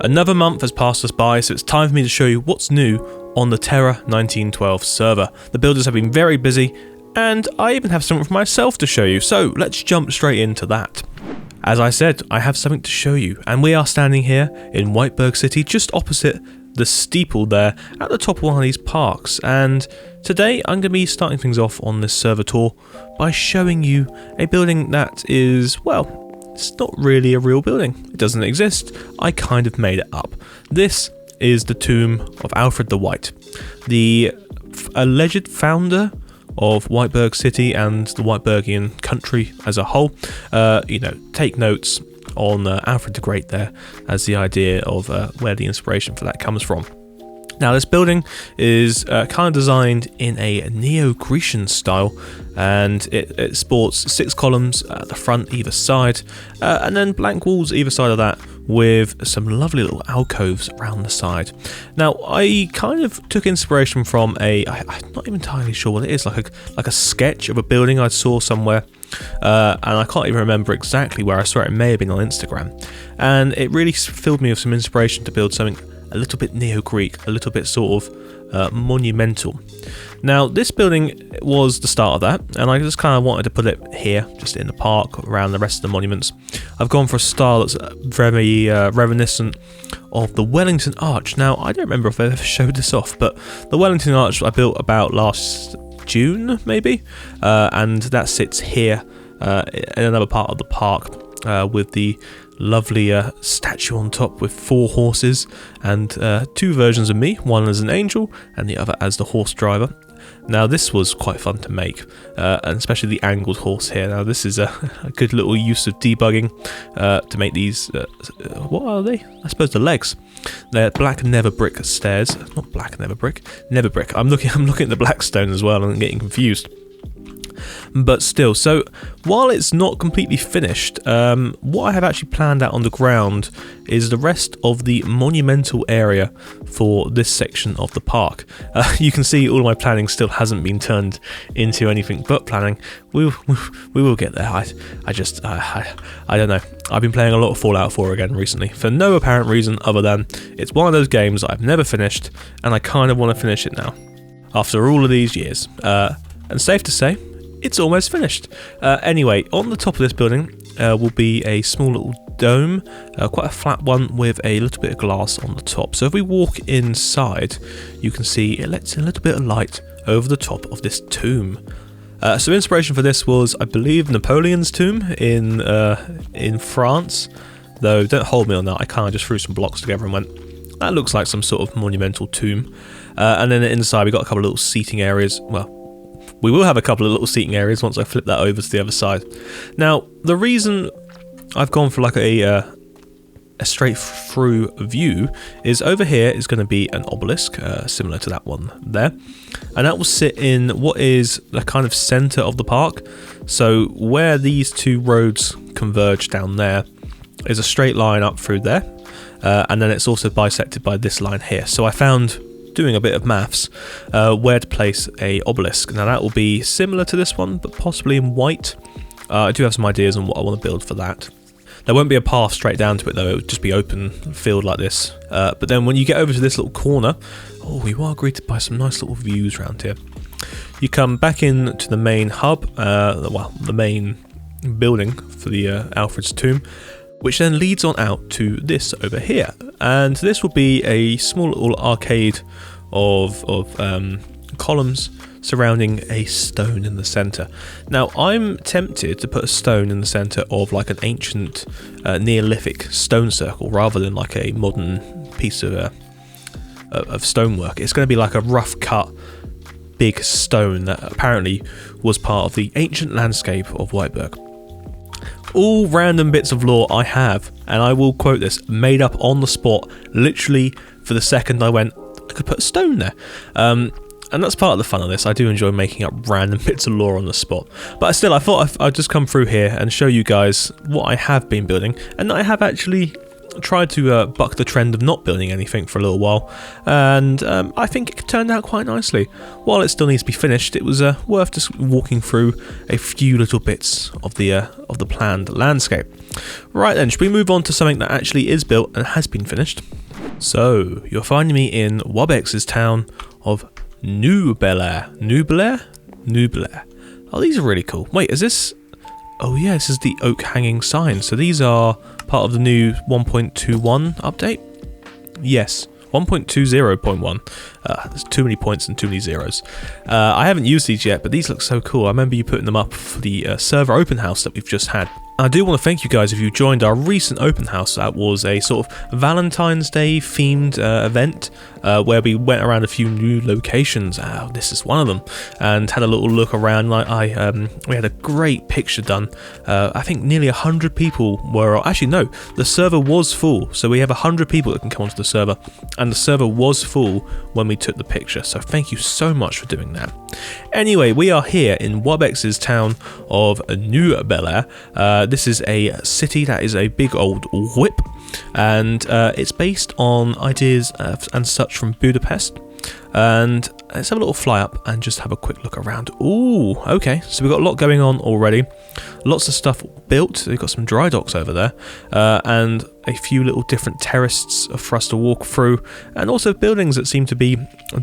Another month has passed us by, so it's time for me to show you what's new on the Terra 1912 server. The builders have been very busy, and I even have something for myself to show you, so let's jump straight into that. As I said, I have something to show you, and we are standing here in Whiteburg City, just opposite the steeple there at the top of one of these parks. And today I'm going to be starting things off on this server tour by showing you a building that is, well, it's not really a real building. It doesn't exist. I kind of made it up. This is the tomb of Alfred the White, the alleged founder of Whiteburg City and the Whiteburgian country as a whole. Take notes on Alfred the Great there as the idea of where the inspiration for that comes from. Now, this building is kind of designed in a Neo-Grecian style, and it sports 6 columns at the front either side, and then blank walls either side of that with some lovely little alcoves around the side. Now, I kind of took inspiration from I'm not even entirely sure what it is, like a sketch of a building I saw somewhere, and I can't even remember exactly where I saw it. It may have been on Instagram, and it really filled me with some inspiration to build something a little bit Neo-Greek, a little bit sort of monumental. Now, this building was the start of that, and I just kind of wanted to put it here, just in the park, around the rest of the monuments. I've gone for a style that's very reminiscent of the Wellington Arch. Now, I don't remember if I ever showed this off, but the Wellington Arch I built about last June, maybe, and that sits here in another part of the park with the lovely statue on top with 4 horses and 2 versions of me, one as an angel and the other as the horse driver. Now, this was quite fun to make, and especially the angled horse here. Now, this is a good little use of debugging to make these, what are they? I suppose the legs. They're black never brick stairs. Not black never brick, never brick. I'm looking at the black stone as well and I'm getting confused. But still, so while it's not completely finished, what I have actually planned out on the ground is the rest of the monumental area for this section of the park. You can see all of my planning still hasn't been turned into anything but planning. We will get there. I don't know. I've been playing a lot of Fallout 4 again recently for no apparent reason other than it's one of those games that I've never finished, and I kind of want to finish it now after all of these years. And safe to say, it's almost finished. Anyway, on the top of this building will be a small little dome, quite a flat one with a little bit of glass on the top. So if we walk inside, you can see it lets in a little bit of light over the top of this tomb. So inspiration for this was, I believe, Napoleon's tomb in France. Though, don't hold me on that, I kind of just threw some blocks together and went, that looks like some sort of monumental tomb. And then inside we got a couple of little seating areas. Well, we will have a couple of little seating areas once I flip that over to the other side. Now, the reason I've gone for like a straight through view is over here is going to be an obelisk, similar to that one there. And that will sit in what is the kind of centre of the park. So where these 2 roads converge down there is a straight line up through there. And then it's also bisected by this line here. So I found, doing a bit of maths, where to place a obelisk. Now, that will be similar to this one, but possibly in white. I do have some ideas on what I want to build for that. There won't be a path straight down to it though, it would just be open field like this. But then when you get over to this little corner, you are greeted by some nice little views around here. You come back in to the main hub, the main building for the Alfred's tomb, which then leads on out to this over here. And this will be a small little arcade of columns surrounding a stone in the centre. Now, I'm tempted to put a stone in the centre of like an ancient Neolithic stone circle rather than like a modern piece of stonework. It's going to be like a rough cut big stone that apparently was part of the ancient landscape of Whiteburg. All random bits of lore I have, and I will quote this, made up on the spot, literally for the second I went, I could put a stone there. And that's part of the fun of this. I do enjoy making up random bits of lore on the spot. But still, I thought I'd just come through here and show you guys what I have been building, and I have actually tried to buck the trend of not building anything for a little while, and I think it turned out quite nicely. While it still needs to be finished, it was worth just walking through a few little bits of the planned landscape. Right then, should we move on to something that actually is built and has been finished? So, you're finding me in Wabex's town of Newberg. Newberg. Oh, these are really cool. Wait, is this... Oh yeah, this is the oak hanging sign. So these are part of the new 1.21 update? Yes, 1.20.1. There's too many points and too many zeros. I haven't used these yet, but these look so cool. I remember you putting them up for the server open house that we've just had. I do want to thank you guys if you joined our recent open house. That was a sort of Valentine's Day themed event where we went around a few new locations. This is one of them, and had a little look around. We had a great picture done. I think nearly 100 people were. Actually, no, the server was full, so we have 100 people that can come onto the server, and the server was full when we took the picture. So thank you so much for doing that. Anyway, we are here in Wabex's town of Newberg. This is a city that is a big old whip, and it's based on ideas and such from Budapest. And let's have a little fly up and just have a quick look around. Ooh, okay, so we've got a lot going on already. Lots of stuff built. We've got some dry docks over there, and a few little different terraces for us to walk through, and also buildings that seem to be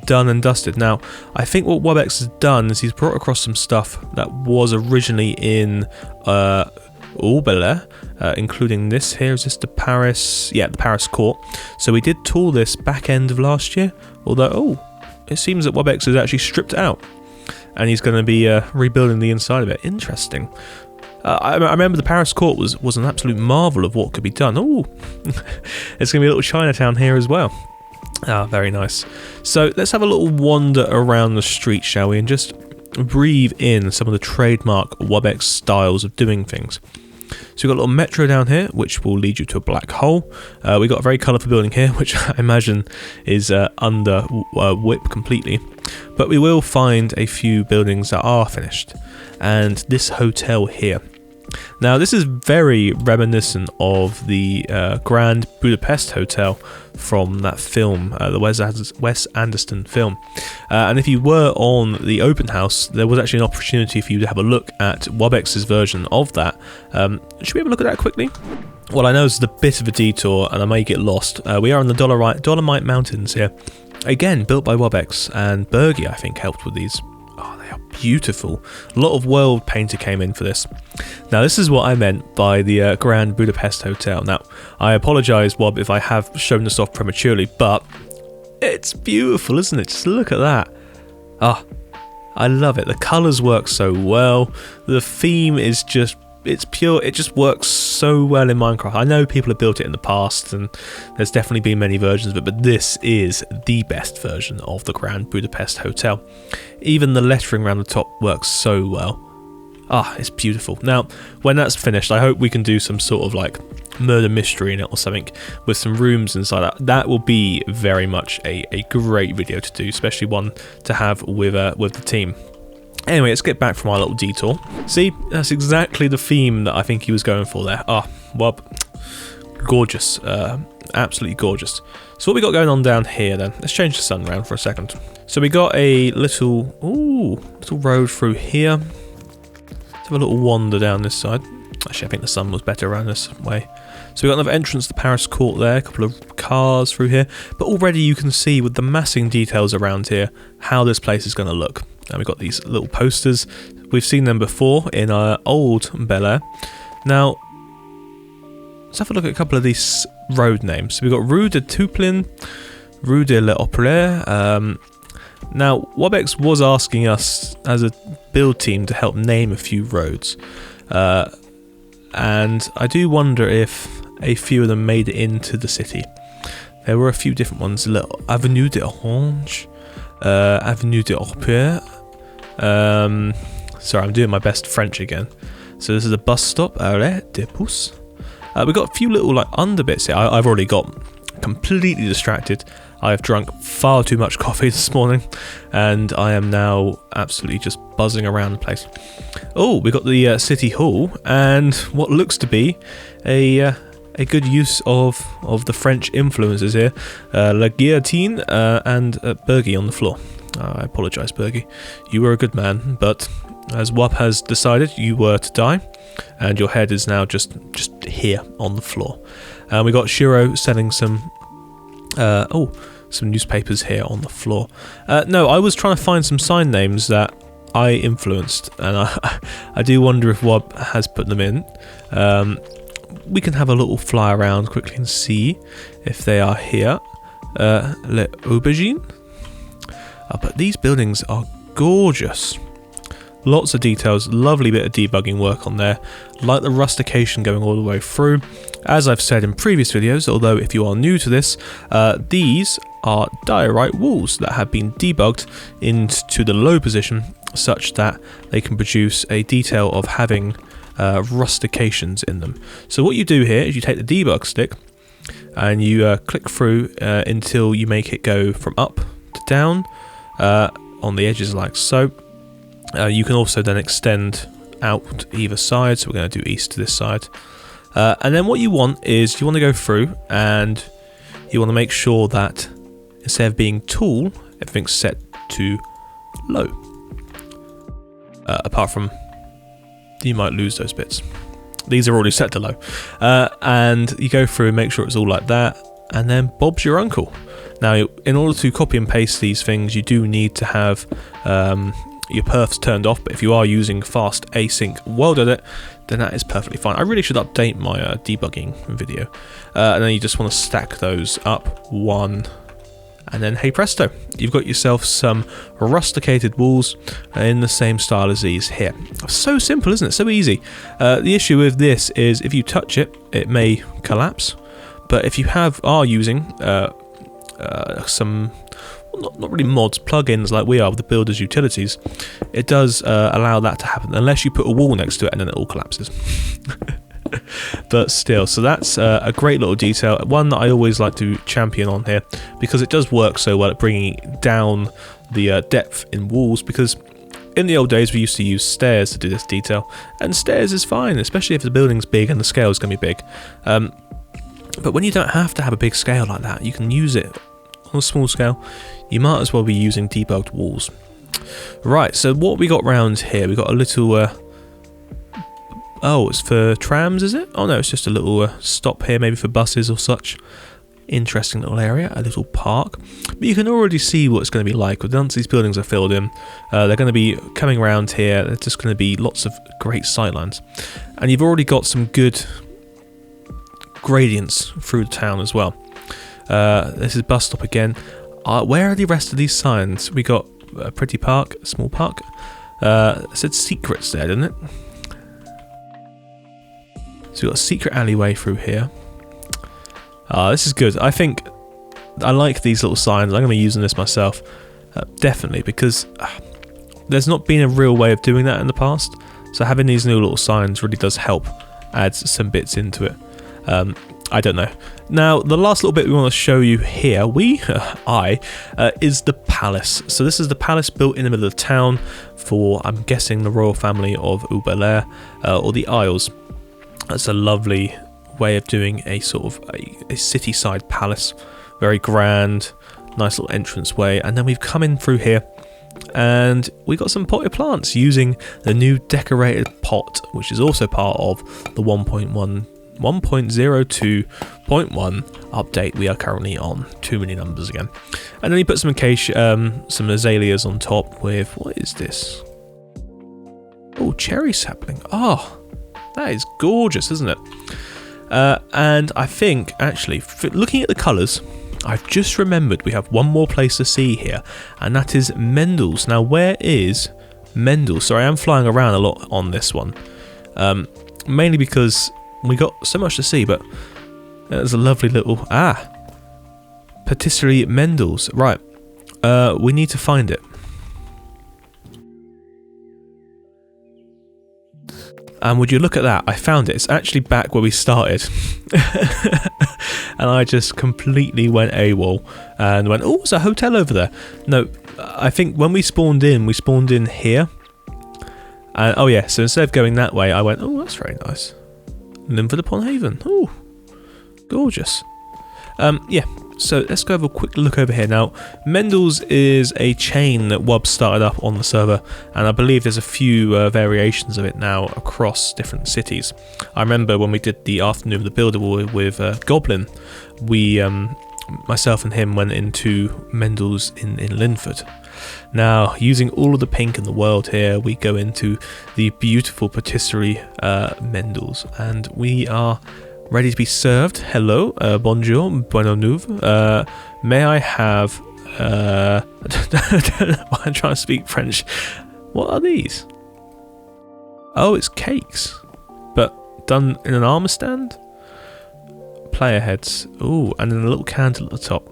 done and dusted. Now, I think what Wabex has done is he's brought across some stuff that was originally in Bel-Air, including this here. Is this the Paris? Yeah, the Paris Court. So we did tool this back end of last year, although, it seems that Wabex has actually stripped it out, and he's going to be rebuilding the inside of it. Interesting. I remember the Paris Court was an absolute marvel of what could be done. Oh, it's going to be a little Chinatown here as well. Very nice. So let's have a little wander around the street, shall we, and just breathe in some of the trademark Wabex styles of doing things. So we've got a little metro down here, which will lead you to a black hole. We've got a very colourful building here, which I imagine is under whip completely. But we will find a few buildings that are finished. And this hotel here. Now, this is very reminiscent of the Grand Budapest Hotel from that film, the Wes Anderson film. And if you were on the open house, there was actually an opportunity for you to have a look at Wabex's version of that. Should we have a look at that quickly? Well, I know this is a bit of a detour and I may get lost. We are on the Dolomite Mountains here. Again, built by Wabex, and Bergie, I think, helped with these. Oh, they are beautiful. A lot of world painter came in for this. Now, this is what I meant by the Grand Budapest Hotel. Now, I apologise, Wob, if I have shown this off prematurely, but it's beautiful, isn't it? Just look at that. I love it. The colours work so well. The theme is just, it's pure. It just works so well in Minecraft. I know people have built it in the past, and there's definitely been many versions of it, but this is the best version of the Grand Budapest Hotel. Even the lettering around the top works so well. It's beautiful. Now, when that's finished, I hope we can do some sort of like murder mystery in it or something with some rooms inside that. That will be very much a great video to do, especially one to have with the team. Anyway, let's get back from our little detour. See, that's exactly the theme that I think he was going for there. Well, gorgeous. Absolutely gorgeous. So what we got going on down here then? Let's change the sun around for a second. So we got a little road through here. Let's have a little wander down this side. Actually, I think the sun was better around this way. So we got another entrance to the Paris Court there, a couple of cars through here. But already you can see with the massing details around here how this place is going to look. And we've got these little posters. We've seen them before in our old Bel-Air. Now, let's have a look at a couple of these road names. So we've got Rue de Touplin, Rue de l'Opéra. Now, Wabex was asking us as a build team to help name a few roads. And I do wonder if a few of them made it into the city. There were a few different ones. Avenue d'Orange, Avenue d'Opéra. Sorry, I'm doing my best French again. So this is a bus stop, Arrêt de Bus. We've got a few little like under bits here. I've already got completely distracted. I've drunk far too much coffee this morning, and I am now absolutely just buzzing around the place. Oh, we've got the City Hall, and what looks to be a a good use of the French influences here. La Guillotine and Bergie on the floor. I apologise, Bergie. You were a good man, but as Wub has decided, you were to die, and your head is now just here on the floor. We got Shiro selling some newspapers here on the floor. No, I was trying to find some sign names that I influenced, and I do wonder if Wub has put them in. We can have a little fly around quickly and see if they are here. Le Aubergine. But these buildings are gorgeous. Lots of details, lovely bit of debugging work on there. Like the rustication going all the way through. As I've said in previous videos, although if you are new to this, these are diorite walls that have been debugged into the low position such that they can produce a detail of having rustications in them. So what you do here is you take the debug stick and you click through until you make it go from up to down on the edges like so. You can also then extend out either side, so we're going to do east to this side. And then what you want is you want to go through and you want to make sure that instead of being tall, everything's set to low. Apart from you might lose those bits. These are already set to low. And you go through and make sure it's all like that, and then Bob's your uncle. Now, in order to copy and paste these things, you do need to have your perfs turned off, but if you are using fast async world edit, then that is perfectly fine. I really should update my debugging video. And then you just want to stack those up one, and then hey presto, you've got yourself some rusticated walls in the same style as these here. So simple, isn't it? So easy. The issue with this is if you touch it, it may collapse, but if you are using some not really mods, plugins like we are with the builder's utilities, it does allow that to happen, unless you put a wall next to it and then it all collapses. But still, so that's a great little detail, one that I always like to champion on here, because it does work so well at bringing down the depth in walls, because in the old days we used to use stairs to do this detail, and stairs is fine, especially if the building's big and the scale is going to be big. But when you don't have to have a big scale like that, you can use it on a small scale. You might as well be using debugged walls. Right, so what we got round here, we got a little oh, it's for trams, is it? Oh no, it's just a little stop here, maybe for buses or such. Interesting little area, a little park. But you can already see what it's going to be like once these buildings are filled in. They're going to be coming around here. There's just going to be lots of great sightlines. And you've already got some good gradients through the town as well. This is bus stop again. Where are the rest of these signs? We got a pretty park, a small park. It said secrets there, didn't it? So we've got a secret alleyway through here. This is good. I think I like these little signs. I'm going to be using this myself. Definitely, because there's not been a real way of doing that in the past. So having these new little signs really does help add some bits into it. I don't know. Now, the last little bit we want to show you here, is the palace. So this is the palace built in the middle of the town for, I'm guessing, the royal family of Ubelair, or the Isles. That's a lovely way of doing a sort of a city-side palace. Very grand, nice little entrance way. And then we've come in through here and we got some potted plants using the new decorated pot, which is also part of the 1.02.1 update. We are currently on too many numbers again. And then he put some some azaleas on top with, what is this? Oh, cherry sapling. Oh, that is gorgeous, isn't it? And I think, actually, looking at the colours, I've just remembered we have one more place to see here, and that is Mendel's. Now, where is Mendel's? Sorry, I am flying around a lot on this one, mainly because we got so much to see, but there's a lovely little... Patisserie Mendel's. Right, we need to find it. And would you look at that, I found it. It's actually back where we started. And I just completely went AWOL and went, oh, there's a hotel over there. No, I think when we spawned in here. And, oh yeah, so instead of going that way, I went, oh, that's very nice. Linford upon Haven. Oh, Gorgeous. Yeah, so let's go have a quick look over here. Now, Mendel's is a chain that WUB started up on the server, and I believe there's a few variations of it now across different cities. I remember when we did the afternoon of the Builder with Goblin, we, myself and him, went into Mendel's in Linford. Now, using all of the pink in the world here, we go into the beautiful patisserie Mendel's, and we are ready to be served. Hello, bonjour, bueno nouveau. May I have... I don't know why I'm trying to speak French. What are these? Oh, it's cakes, but done in an armour stand? Player heads. Ooh, and then a little candle at the top.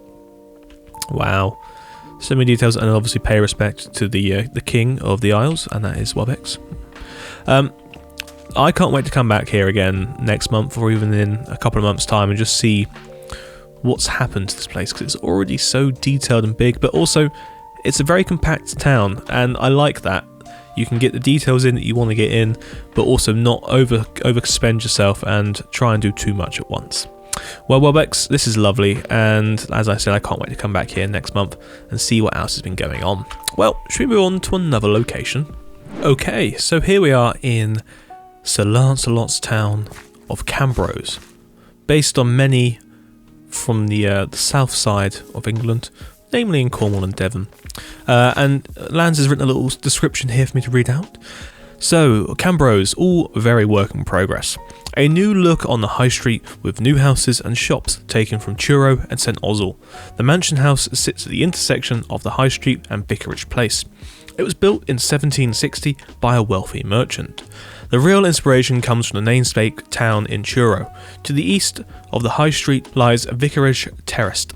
Wow. So many details, and obviously pay respect to the king of the Isles, and that is Wobex. I can't wait to come back here again next month, or even in a couple of months' time, and just see what's happened to this place, because it's already so detailed and big, but also it's a very compact town, and I like that. You can get the details in that you want to get in, but also not overspend yourself and try and do too much at once. Well, Wobex, this is lovely, and as I said, I can't wait to come back here next month and see what else has been going on. Well, should we move on to another location? Okay, so here we are in Sir Lancelot's town of Cambos, based on many from the south side of England, namely in Cornwall and Devon. And Lands has written a little description here for me to read out. So, Cambos, all very work in progress. A new look on the high street with new houses and shops taken from Truro and St Ozil. The mansion house sits at the intersection of the high street and Vicarage Place. It was built in 1760 by a wealthy merchant. The real inspiration comes from the namesake town in Truro. To the east of the high street lies Vicarage Terrace,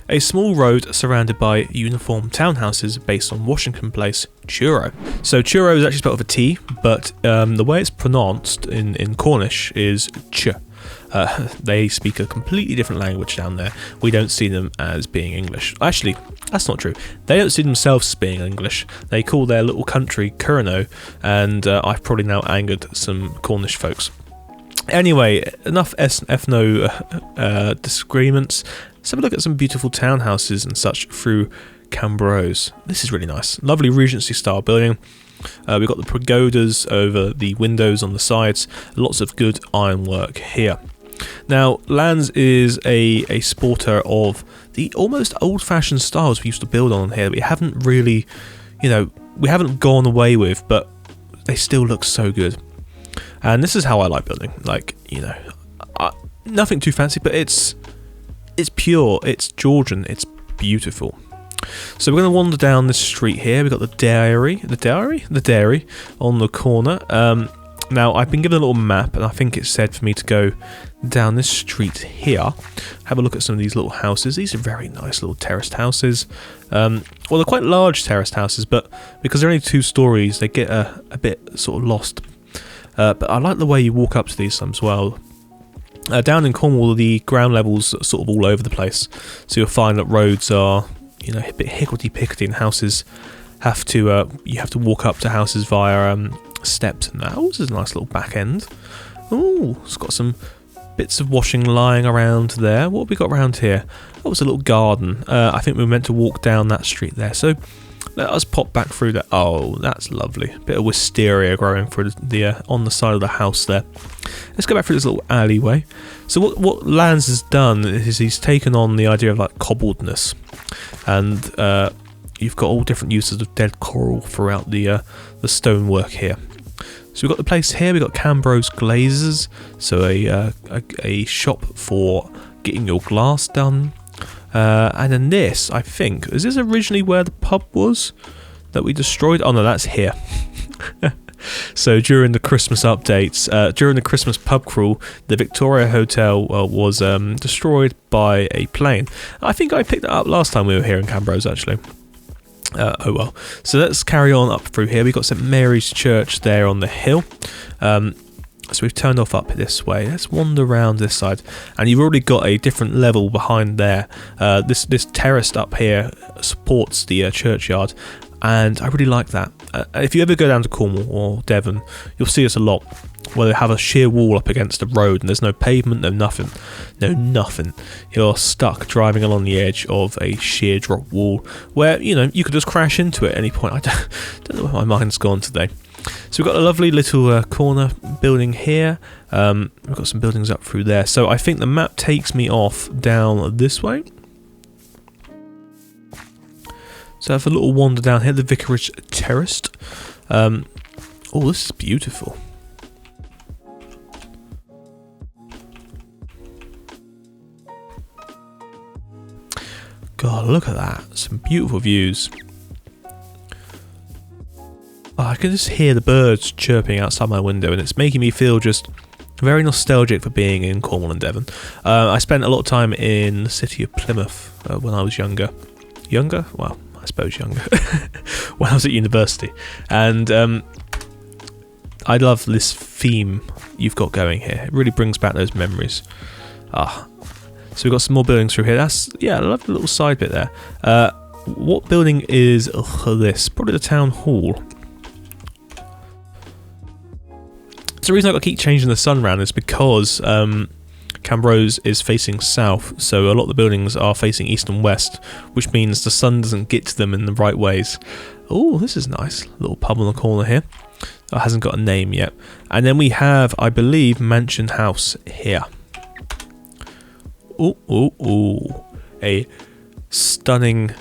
a small road surrounded by uniform townhouses based on Washington Place, Truro. So Truro is actually spelled with a T, but the way it's pronounced in Cornish is Ch. They speak a completely different language down there. We don't see them as being English. Actually, that's not true. They don't see themselves as being English. They call their little country Curno, and I've probably now angered some Cornish folks. Anyway, enough ethno disagreements. Let's have a look at some beautiful townhouses and such through Cambos. This is really nice. Lovely Regency style building. We've got the pagodas over the windows on the sides. Lots of good ironwork here. Now, Lands is a sporter of the almost old-fashioned styles we used to build on here. We haven't really, we haven't gone away with, but they still look so good. And this is how I like building. Like, nothing too fancy, but it's pure, it's Georgian, it's beautiful. So we're going to wander down this street here. We've got the dairy on the corner. Now, I've been given a little map, and I think it said for me to go down this street here. Have a look at some of these little houses. These are very nice little terraced houses. Well, they're quite large terraced houses, but because they're only 2 stories, they get a bit sort of lost. But I like the way you walk up to these as well. Down in Cornwall, the ground level's sort of all over the place, so you'll find that roads are, a bit hickledy-pickledy, and houses have to walk up to houses via steps and that. Oh, this is a nice little back end. Oh, it's got some bits of washing lying around there. What have we got around here? Oh, it's a little garden. I think we were meant to walk down that street there, so let us pop back through that. Oh, that's lovely. Bit of wisteria growing through the on the side of the house there. Let's go back through this little alleyway. So what Lands has done is he's taken on the idea of like cobbledness, and you've got all different uses of dead coral throughout the stonework here. So we've got the place here. We've got Cambos Glazers, so a shop for getting your glass done. And then this, I think, is this originally where the pub was that we destroyed? Oh no, that's here. So during the Christmas updates, during the Christmas pub crawl, the Victoria Hotel was destroyed by a plane. I think I picked that up last time we were here in Cambos, actually. Oh well. So let's carry on up through here. We've got St Mary's Church there on the hill. So we've turned off up this way. Let's wander around this side, and you've already got a different level behind there. This terrace up here supports the churchyard, and I really like that. If you ever go down to Cornwall or Devon, you'll see us a lot. where they have a sheer wall up against the road and there's no pavement, no nothing. You're stuck driving along the edge of a sheer drop wall where, you know, you could just crash into it at any point. I don't know where my mind's gone today. So we've got a lovely little corner building here. We've got some buildings up through there. So I think the map takes me off down this way. So I have a little wander down here, the Vicarage Terrace. Oh, this is beautiful. God, look at that. Some beautiful views. Oh, I can just hear the birds chirping outside my window, and it's making me feel just very nostalgic for being in Cornwall and Devon. I spent a lot of time in the city of Plymouth when I was younger. Younger? Well, I suppose younger. When I was at university. And I love this theme you've got going here. It really brings back those memories. So we've got some more buildings through here. That's, yeah, I love the little side bit there. What building is this? Probably the town hall. So the reason I've got to keep changing the sun around is because Cambos is facing south, so a lot of the buildings are facing east and west, which means the sun doesn't get to them in the right ways. Oh, this is nice. Little pub on the corner here. That hasn't got a name yet. And then we have, I believe, Mansion House here. Ooh. A stunning,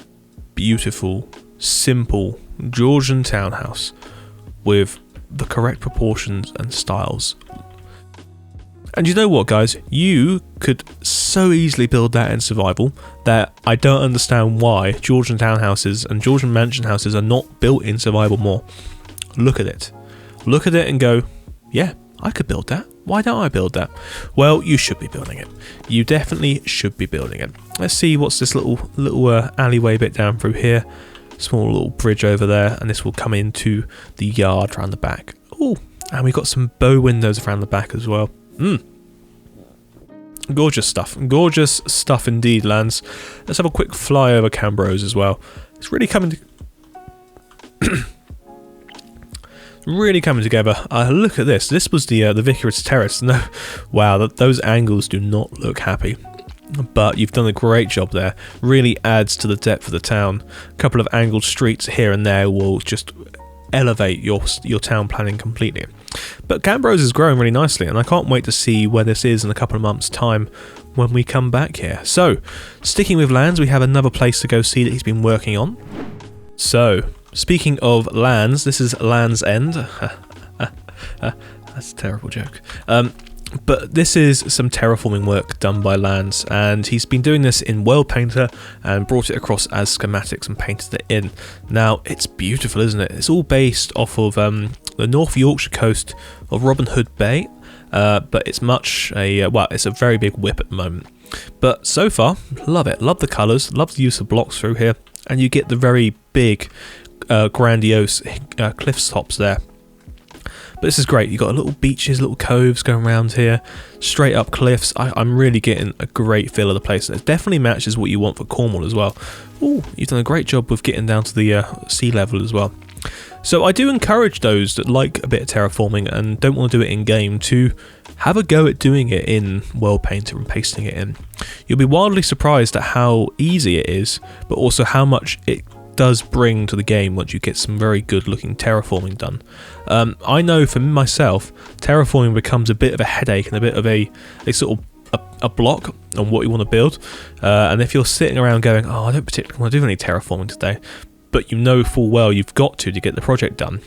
beautiful, simple Georgian townhouse with the correct proportions and styles. And you know what, guys? You could so easily build that in survival that I don't understand why Georgian townhouses and Georgian mansion houses are not built in survival more. Look at it. Look at it and go, yeah, I could build that. Why don't I build that? Well, you should be building it. You definitely should be building it. Let's see what's this little alleyway bit down through here. Small little bridge over there, and this will come into the yard around the back. Oh, and we've got some bow windows around the back as well. Gorgeous stuff. Gorgeous stuff indeed, lads. Let's have a quick fly over Cambos as well. It's really coming really coming together. Look at this. This was the Vicarage Terrace. No, wow, those angles do not look happy. But you've done a great job there. Really adds to the depth of the town. A couple of angled streets here and there will just elevate your town planning completely. But Cambos is growing really nicely, and I can't wait to see where this is in a couple of months' time when we come back here. So, sticking with lands, we have another place to go see that he's been working on. So, speaking of lands, this is Land's End. That's a terrible joke. But this is some terraforming work done by Lands, and he's been doing this in World Painter and brought it across as schematics and painted it in. Now, it's beautiful, isn't it? It's all based off of the North Yorkshire coast of Robin Hood Bay, but it's it's a very big whip at the moment. But so far, love it. Love the colours, love the use of blocks through here, and you get the very big, grandiose cliff tops there. But this is great. You've got little beaches, little coves going around here, straight up cliffs. I'm really getting a great feel of the place. It definitely matches what you want for Cornwall as well. Ooh, you've done a great job with getting down to the sea level as well. So I do encourage those that like a bit of terraforming and don't want to do it in game to have a go at doing it in World Painter and pasting it in. You'll be wildly surprised at how easy it is, but also how much it does bring to the game once you get some very good looking terraforming done. I know for myself, terraforming becomes a bit of a headache and a bit of a sort of a block on what you want to build, and if you're sitting around going, oh, I don't particularly want to do any terraforming today, but you know full well you've got to get the project done,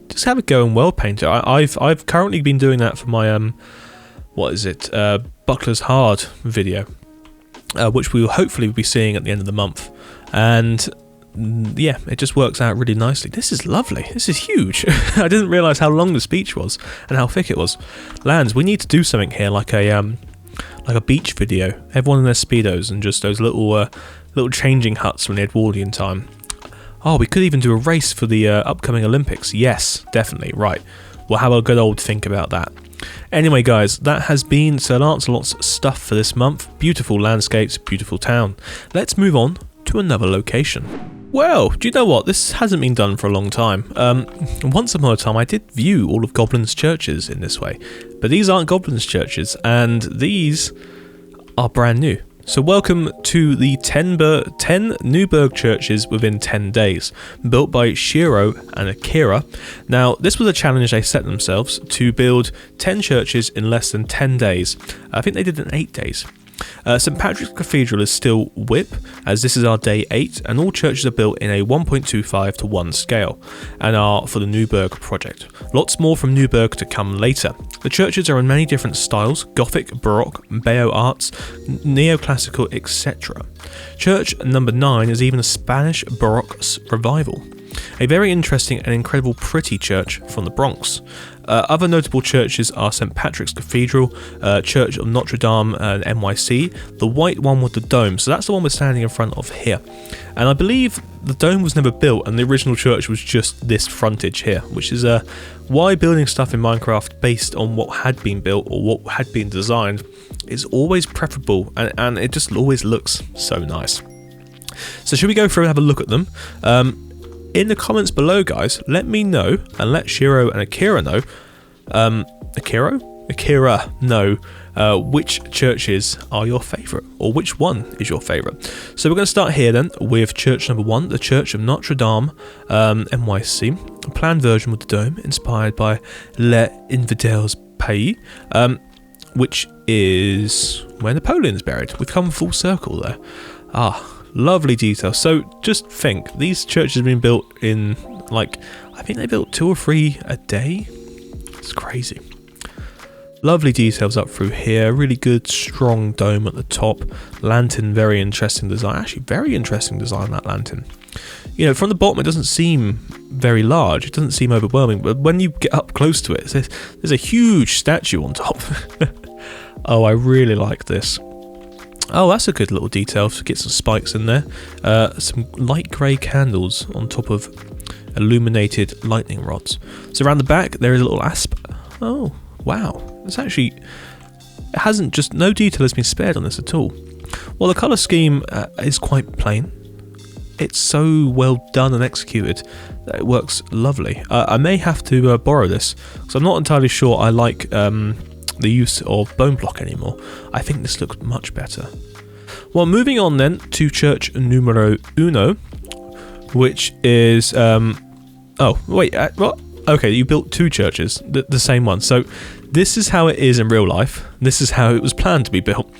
just have a go in World Painter. I've currently been doing that for my Buckler's Hard video, which we will hopefully be seeing at the end of the month, and yeah, it just works out really nicely. This is lovely. This is huge. I didn't realise how long the speech was and how thick it was. Lands, we need to do something here, like a beach video. Everyone in their speedos and just those little changing huts from the Edwardian time. Oh, we could even do a race for the upcoming Olympics. Yes, definitely. Right. We'll have a good old think about that. Anyway, guys, that has been Sir Lancelot's stuff for this month. Beautiful landscapes, beautiful town. Let's move on to another location. Well, do you know what? This hasn't been done for a long time. Once upon a time, I did view all of Goblin's churches in this way, but these aren't Goblin's churches, and these are brand new. So welcome to the 10 Newberg Churches within 10 days, built by Shiro and Akira. Now, this was a challenge they set themselves to build 10 churches in less than 10 days. I think they did it in 8 days. St Patricks Cathedral is still WIP, as this is our day 8, and all churches are built in a 1.25 to 1 scale, and are for the Newberg project. Lots more from Newberg to come later. The churches are in many different styles: Gothic, Baroque, Bayo arts, Neoclassical, etc. Church number 9 is even a Spanish Baroque revival. A very interesting and incredible pretty church from the Bronx. Other notable churches are St Patrick's Cathedral, Church of Notre Dame and NYC, the white one with the dome, so that's the one we're standing in front of here. And I believe the dome was never built and the original church was just this frontage here, which is why building stuff in Minecraft based on what had been built or what had been designed is always preferable, and it just always looks so nice. So should we go through and have a look at them? In the comments below, guys, let me know, and let Shiro and Akira know, Akira know which churches are your favourite, or which one is your favourite. So we're going to start here then with church number 1, the Church of Notre Dame, NYC, a planned version with the dome, inspired by Les Infidèles Pays, which is where Napoleon's buried. We've come full circle there. Lovely detail. So just think, these churches have been built in, like, I think they built 2 or 3 a day. It's crazy. Lovely details up through here. Really good, strong dome at the top. Lantern, very interesting design. Actually, very interesting design, that lantern. You know, from the bottom, it doesn't seem very large. It doesn't seem overwhelming. But when you get up close to it, there's a huge statue on top. Oh, I really like this. Oh, that's a good little detail to get some spikes in there. Some light grey candles on top of illuminated lightning rods. So around the back there is a little asp. Oh, wow. It's actually, it hasn't just, no detail has been spared on this at all. Well, the colour scheme is quite plain. It's so well done and executed that it works lovely. I may have to borrow this, because I'm not entirely sure I like the use of bone block anymore. I think this looks much better. Well, moving on then to church numero uno, which is oh wait, what? Okay, you built 2 churches, the same one. So this is how it is in real life. This is how it was planned to be built.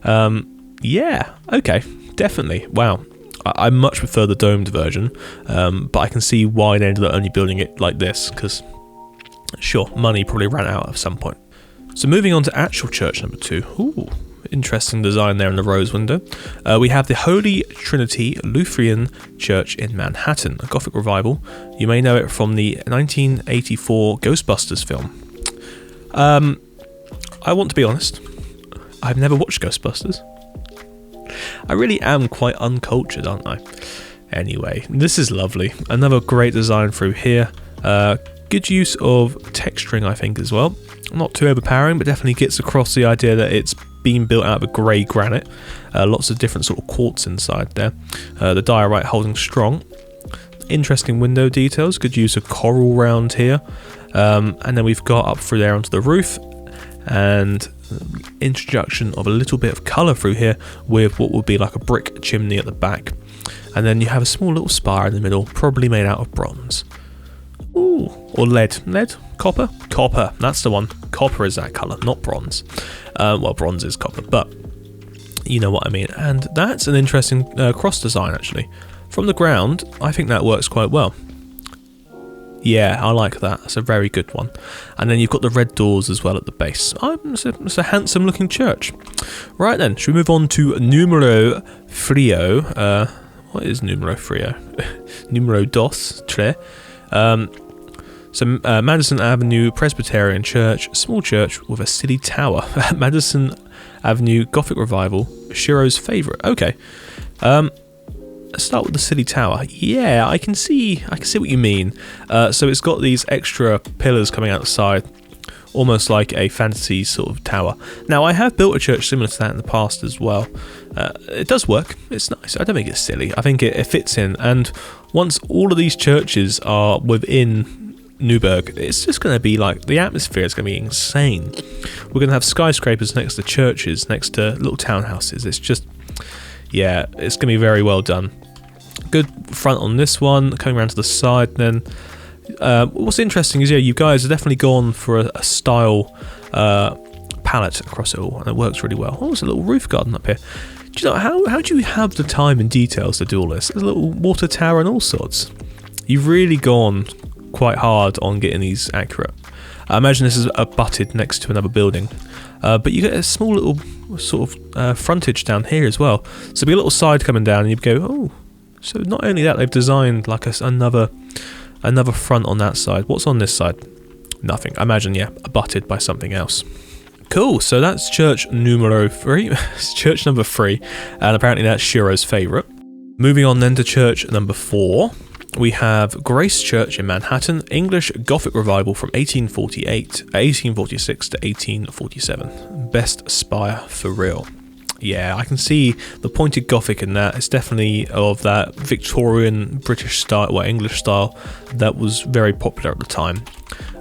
Yeah, okay, definitely. Wow, I much prefer the domed version, but I can see why they ended up only building it like this, because sure, money probably ran out at some point. So moving on to actual church number 2. Ooh, interesting design there in the rose window. We have the Holy Trinity Lutheran Church in Manhattan, a Gothic revival. You may know it from the 1984 Ghostbusters film. I want to be honest, I've never watched Ghostbusters. I really am quite uncultured, aren't I? Anyway, this is lovely. Another great design through here. Good use of texturing, I think, as well. Not too overpowering, but definitely gets across the idea that it's been built out of a grey granite. Lots of different sort of quartz inside there. The diorite holding strong. Interesting window details. Good use of coral round here. And then we've got up through there onto the roof, and introduction of a little bit of colour through here with what would be like a brick chimney at the back. And then you have a small little spire in the middle, probably made out of bronze. Ooh, or lead. Lead? Copper? Copper, that's the one. Copper is that colour, not bronze. Well, bronze is copper, but you know what I mean. And that's an interesting cross design, actually. From the ground, I think that works quite well. Yeah, I like that. That's a very good one. And then you've got the red doors as well at the base. It's a handsome looking church. Right then, should we move on to numero frio? What is numero frio? Numero dos, tre. So Madison Avenue Presbyterian Church, small church with a city tower. Madison Avenue Gothic Revival, Shiro's favourite. Okay. Let's start with the city tower. Yeah, I can see what you mean. So it's got these extra pillars coming out the side almost like a fantasy sort of tower. Now, I have built a church similar to that in the past as well. It does work. It's nice. I don't think it's silly. I think it fits in. And once all of these churches are within Newberg, it's just going to be like, the atmosphere is going to be insane. We're going to have skyscrapers next to churches, next to little townhouses. It's just, yeah, it's going to be very well done. Good front on this one, coming around to the side then. What's interesting is, yeah, you guys have definitely gone for a style palette across it all, and it works really well. Oh, there's a little roof garden up here. Do you know, how do you have the time and details to do all this? There's a little water tower and all sorts. You've really gone quite hard on getting these accurate. I imagine this is abutted next to another building. But you get a small little sort of frontage down here as well. So be a little side coming down and you'd go, oh, so not only that, they've designed like another front on that side. What's on this side? Nothing. I imagine, yeah, abutted by something else. Cool, so that's church numero 3, church number 3, and apparently that's Shiro's favourite. Moving on then to church number 4, we have Grace Church in Manhattan, English Gothic revival from 1846 to 1847. Best spire for real. Yeah, I can see the pointed Gothic in that. It's definitely of that Victorian British style, or English style, that was very popular at the time.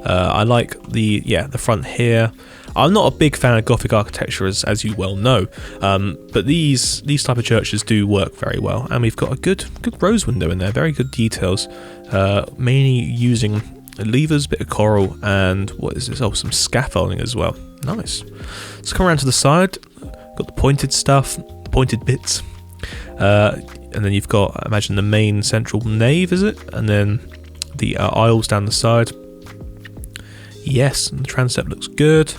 I like the front here. I'm not a big fan of Gothic architecture, as you well know, but these type of churches do work very well, and we've got a good rose window in there, very good details, mainly using levers, bit of coral, and what is this? Oh, some scaffolding as well. Nice. Let's come around to the side. Got the pointed stuff, the pointed bits, and then you've got, I imagine, the main central nave, is it? And then the aisles down the side. Yes, and the transept looks good.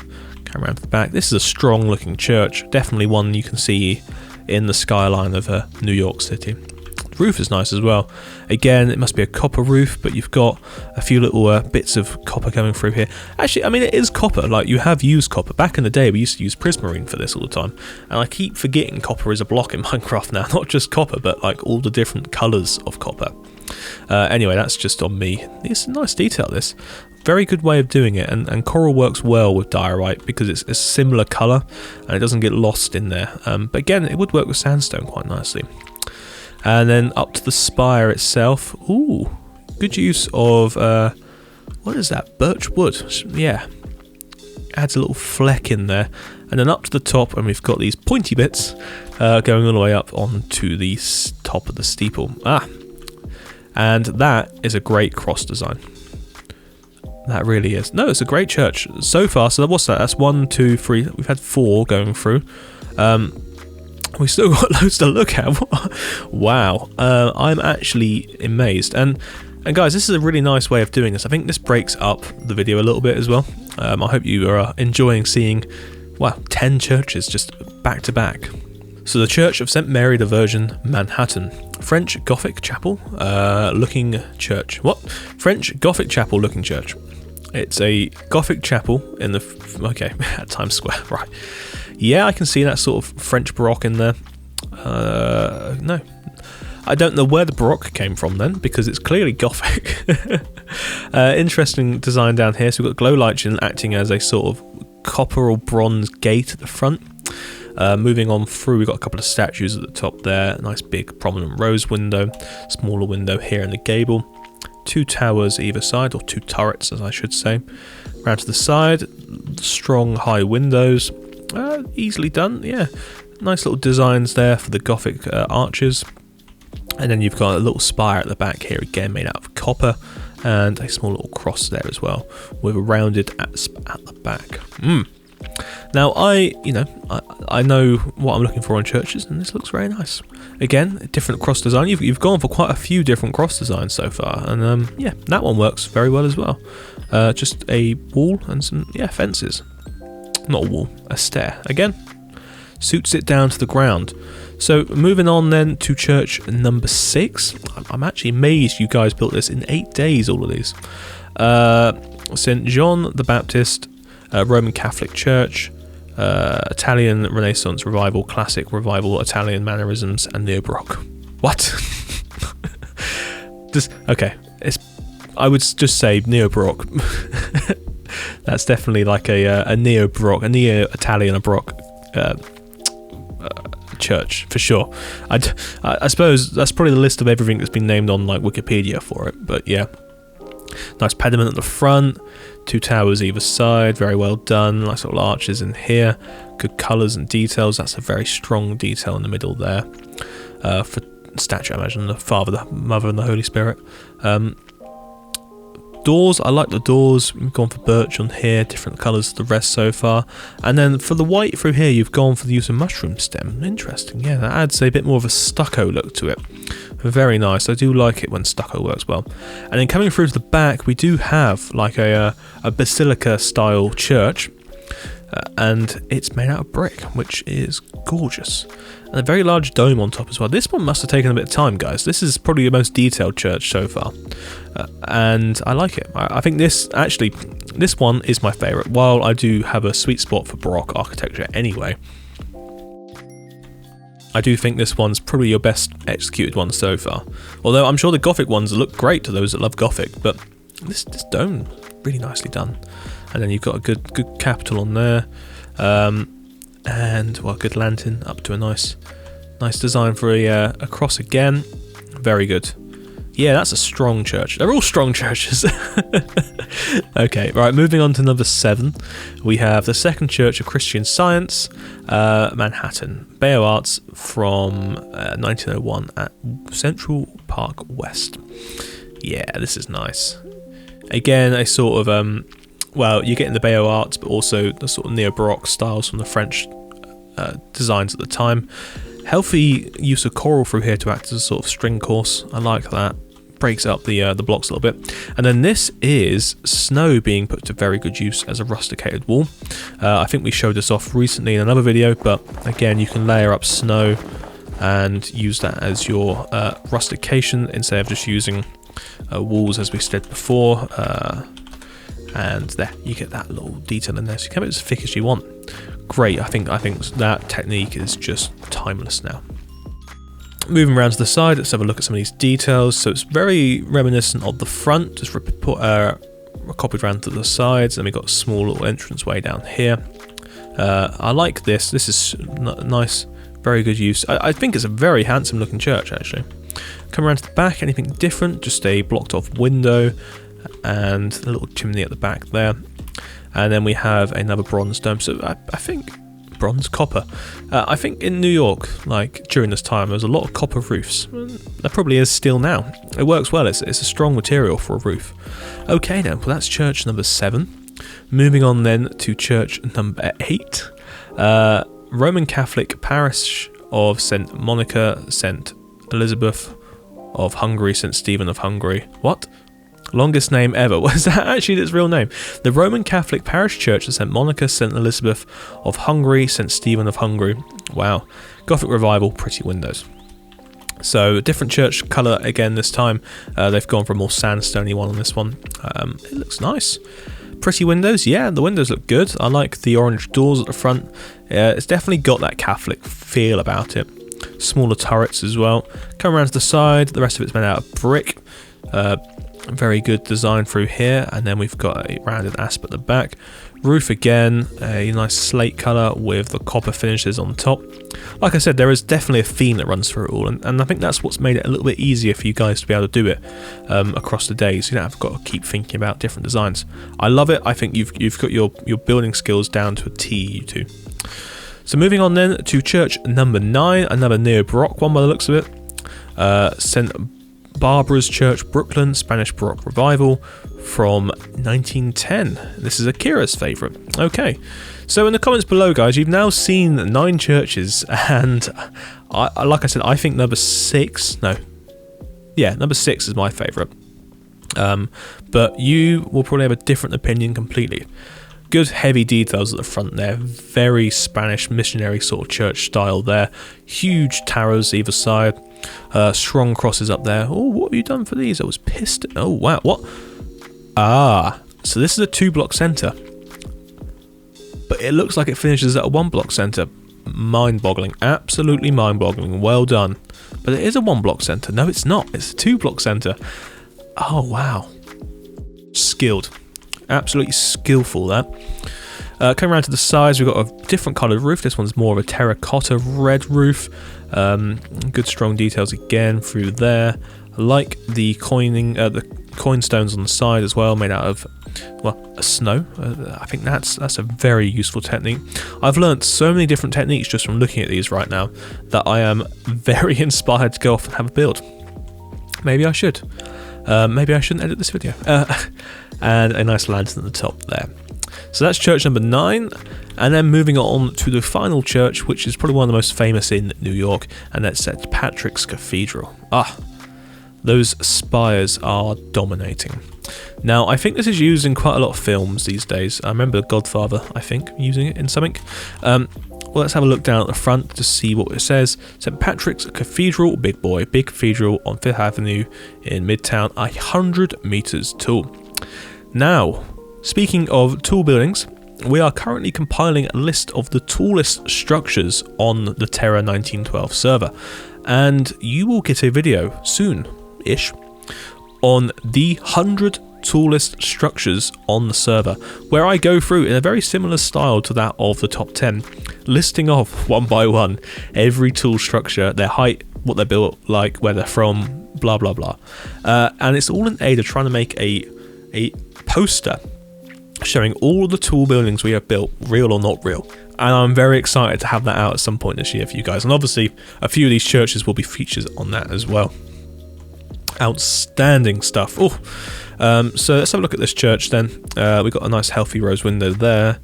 Come around to the back. This is a strong looking church, definitely one you can see in the skyline of New York City. The roof is nice as well. Again, it must be a copper roof, but you've got a few little bits of copper coming through here. Actually, I mean, it is copper. Like, you have used copper. Back in the day, we used to use prismarine for this all the time, and I keep forgetting copper is a block in Minecraft now. Not just copper, but like all the different colours of copper. Anyway, that's just on me. It's a nice detail, this. Very good way of doing it, and coral works well with diorite because it's a similar colour and it doesn't get lost in there. But again, it would work with sandstone quite nicely. And then up to the spire itself. Ooh, good use of what is that? Birch wood. Yeah, adds a little fleck in there. And then up to the top, and we've got these pointy bits going all the way up onto the top of the steeple. And that is a great cross design. That really is. No, it's a great church so far. So what's that? That's 1, 2, 3. We've had 4 going through. We still got loads to look at. Wow. I'm actually amazed. And guys, this is a really nice way of doing this. I think this breaks up the video a little bit as well. I hope you are enjoying seeing, 10 churches just back to back. So the Church of St. Mary the Virgin, Manhattan. French Gothic chapel looking church. What? French Gothic chapel looking church. It's a Gothic chapel in the... at Times Square, right. Yeah, I can see that sort of French Baroque in there. No. I don't know where the Baroque came from then, because it's clearly Gothic. Interesting design down here. So we've got glow lights acting as a sort of copper or bronze gate at the front. Moving on through, we've got a couple of statues at the top there. Nice big prominent rose window. Smaller window here in the gable. 2 towers either side, or 2 turrets as I should say. Round to the side, strong high windows. Easily done, yeah. Nice little designs there for the Gothic arches. And then you've got a little spire at the back here, again made out of copper. And a small little cross there as well, with a rounded at the back. Now, I know what I'm looking for in churches, and this looks very nice. Again, different cross design. You've gone for quite a few different cross designs so far, and yeah, that one works very well as well. Just a wall and some fences. Not a wall, a stair. Again, suits it down to the ground. So moving on then to church number 6. I'm actually amazed you guys built this in 8 days. All of these. St. John the Baptist. Roman Catholic Church, Italian Renaissance Revival, Classic Revival, Italian Mannerisms, and Neo-Baroque. What? Okay, I would just say Neo-Baroque. That's definitely like a neo-Baroque, a neo-Italian Baroque church for sure. I suppose that's probably the list of everything that's been named on like Wikipedia for it, but yeah. Nice pediment at the front, 2 towers either side, very well done, nice little arches in here, good colours and details. That's a very strong detail in the middle there, for statue I imagine, the Father, the Mother and the Holy Spirit. Doors, I like the doors. We've gone for birch on here, different colours to the rest so far. And then for the white through here, you've gone for the use of mushroom stem. Interesting, yeah, that adds a bit more of a stucco look to it. Very nice, I do like it when stucco works well. And then coming through to the back, we do have like a basilica style church. And it's made out of brick, which is gorgeous. And a very large dome on top as well. This one must have taken a bit of time, guys. This is probably the most detailed church so far. And I like it. I think this one is my favourite. While I do have a sweet spot for Baroque architecture anyway, I do think this one's probably your best executed one so far. Although I'm sure the Gothic ones look great to those that love Gothic, but this dome, really nicely done. And then you've got a good capital on there, and well, good lantern up to a nice design for a cross again. Very good. Yeah, that's a strong church. They're all strong churches. Okay, right, moving on to number 7. We have the Second Church of Christian Science, Manhattan. Bayeux Arts from 1901 at Central Park West. Yeah, this is nice. Again, a sort of, well, you're getting the Bayeux Arts, but also the sort of neo-Baroque styles from the French designs at the time. Healthy use of coral through here to act as a sort of string course. I like that. Breaks up the blocks a little bit. And then this is snow being put to very good use as a rusticated wall. I think we showed this off recently in another video, but again, you can layer up snow and use that as your rustication instead of just using walls as we said before. And there, you get that little detail in there, so you can have it as thick as you want. Great, I think that technique is just timeless now. Moving around to the side, let's have a look at some of these details. So it's very reminiscent of the front, just copied around to the sides, and we've got a small little entrance way down here. I like this. This is nice, very good use. I think it's a very handsome looking church actually. Come around to the back, anything different? Just a blocked off window and a little chimney at the back there. And then we have another bronze dome. So I think bronze, copper. I think in New York, like during this time, there was a lot of copper roofs. There probably is still now. It works well. It's a strong material for a roof. Okay then, well that's church number 7. Moving on then to church number 8. Roman Catholic parish of St. Monica, St. Elizabeth of Hungary, St. Stephen of Hungary. What? Longest name ever. Was that actually its real name? The Roman Catholic Parish Church of St. Monica, St. Elizabeth of Hungary, St. Stephen of Hungary. Wow. Gothic Revival, pretty windows. So, a different church colour again this time. They've gone for a more sandstony one on this one. It looks nice. Pretty windows, yeah, the windows look good. I like the orange doors at the front. It's definitely got that Catholic feel about it. Smaller turrets as well. Come around to the side, the rest of it's made out of brick. Very good design through here, and then we've got a rounded asp at the back. Roof again, a nice slate colour with the copper finishes on top. Like I said, there is definitely a theme that runs through it all, and I think that's what's made it a little bit easier for you guys to be able to do it across the days. You don't have got to keep thinking about different designs. I love it. I think you've got your building skills down to a T, you two. So moving on then to church number 9, another neo-Baroque one by the looks of it. St. Barbara's Church, Brooklyn, Spanish Baroque Revival from 1910. This is Akira's favourite. Okay, so in the comments below, guys, you've now seen 9 churches, and like I said, I think number 6 is my favourite. But you will probably have a different opinion completely. Good heavy details at the front there, very Spanish missionary sort of church style there. Huge towers either side, strong crosses up there. Oh, what have you done for these? I was pissed. Oh wow, what? Ah, so this is a 2-block centre, but it looks like it finishes at a 1-block centre. Mind-boggling, absolutely mind-boggling. Well done. But it is a 1-block centre. No, it's not. It's a 2-block centre. Oh wow, skilled. Absolutely skillful there. Coming around to the sides, we've got a different coloured roof. This one's more of a terracotta red roof. Good strong details again through there. I like the coin stones on the side as well, made out of, well, snow. I think that's a very useful technique. I've learnt so many different techniques just from looking at these right now that I am very inspired to go off and have a build. Maybe I should. Maybe I shouldn't edit this video. And a nice lantern at the top there. So that's church number 9, and then moving on to the final church, which is probably one of the most famous in New York, and that's at Patricks Cathedral. Those spires are dominating. Now, I think this is used in quite a lot of films these days. I remember Godfather, I think, using it in something. Well, let's have a look down at the front to see what it says. St. Patrick's Cathedral, big boy, big cathedral on 5th Avenue in Midtown, 100 meters tall. Now, speaking of tall buildings, we are currently compiling a list of the tallest structures on the Terra 1912 server, and you will get a video soon-ish on the 100 tallest structures on the server, where I go through in a very similar style to that of the top 10, listing off one by one every tall structure, their height, what they're built like, where they're from, blah blah blah. And it's all in aid of trying to make a poster showing all the tall buildings we have built, real or not real. And I'm very excited to have that out at some point this year for you guys. And obviously, a few of these churches will be features on that as well. Outstanding stuff. So let's have a look at this church then. We've got a nice healthy rose window there.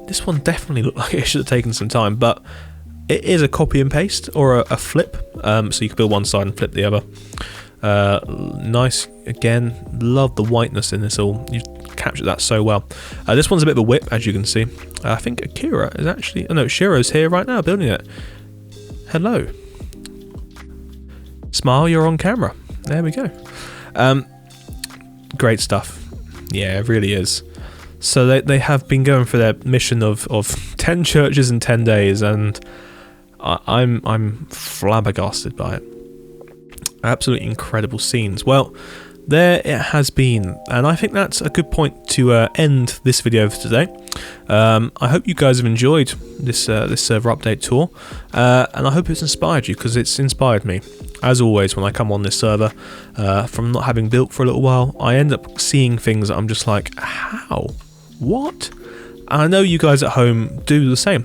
This one definitely looked like it should have taken some time, but it is a copy and paste or a flip. So you can build one side and flip the other. Nice again. Love the whiteness in this all. You've captured that so well. This one's a bit of a whip, as you can see. I think Akira is actually, oh no, Shiro's here right now building it. Hello. Smile, you're on camera. There we go. Great stuff. Yeah, it really is. So they have been going for their mission of 10 churches in 10 days, and I'm flabbergasted by it. Absolutely incredible scenes. Well, there it has been, and I think that's a good point to end this video for today. I hope you guys have enjoyed this server update tour, and I hope it's inspired you, because it's inspired me. As always, when I come on this server, from not having built for a little while, I end up seeing things that I'm just like, how? What? And I know you guys at home do the same.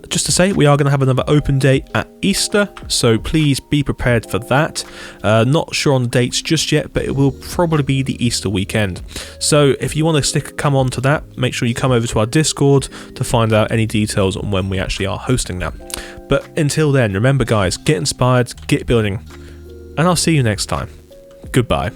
Just to say, we are going to have another open day at Easter, so please be prepared for that. Not sure on the dates just yet, but it will probably be the Easter weekend. So if you want to come on to that, make sure you come over to our Discord to find out any details on when we actually are hosting that. But until then, remember guys, get inspired, get building, and I'll see you next time. Goodbye.